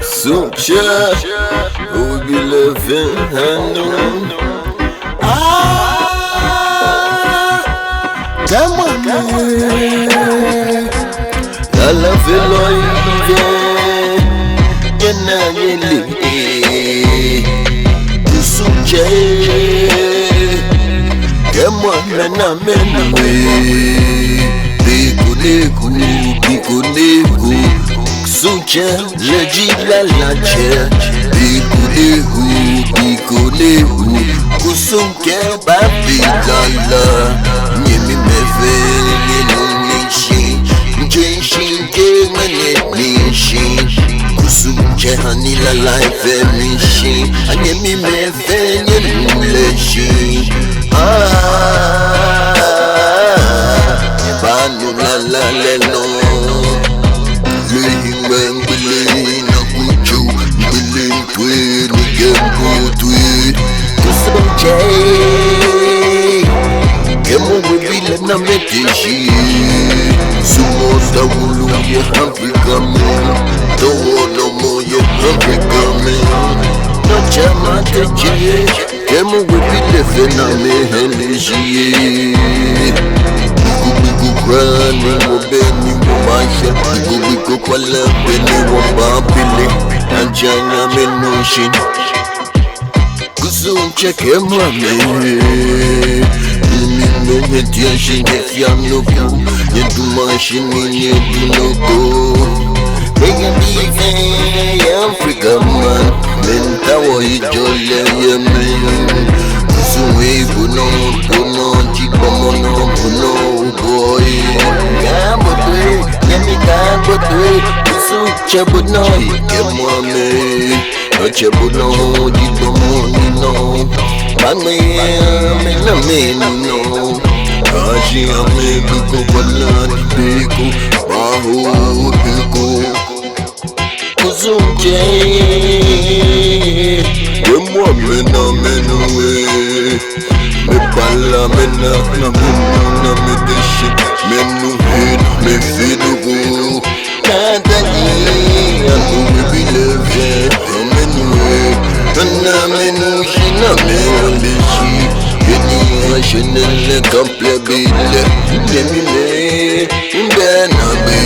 Sucha, who be living hand. Come on, I love you, Lord. Sucha, come on, man, I'm in the way. Biko Sucha, la lache. Biko Kusunke babi lala. Nyemi meve nishi. Jenshin ke nishi. Kusunke hani la life nishi. Nyemi meve nishi. Banu la lelo. Na meteshi sumo da wulu ye Africa man no more ye Africa man no chama teche kemo we be living na me helishi biku grani mo beni mo maisha biku kwala beni mo babili anjanya menushin kusunche kemo me Media shinefia noku, yendu mashini yendu noko. Bega bife Africa man, mentawa ijole yemen. Kusuwe buno, chikomono buno boy. Gambo twe, yemi gambo twe, kusu chebuno ikemwame. No chebuno, jikomo nino. Bangme no. Kaji ame biko balani biko bahu biko Kuzunje Yemwa mena menue Me bala mena na me deshi Menu hit me fidugu Kadali Anu me bileve Menue Tana menu shina me deshi Chenelle comple bile Demile Mbanabe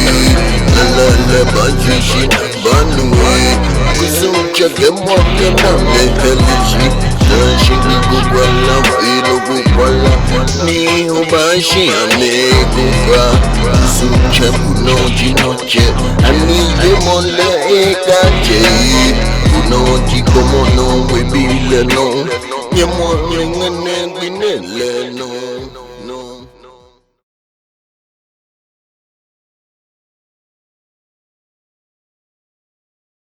La banjishi Banue Kusuncha gemwa kena mehelishi Nashi kukwala Filo kukwala Ni ubashi ame kukwa Kusuncha kunoji noche Ani demole ekache Kunoji komono webile no Nyemwa ngene gwinele no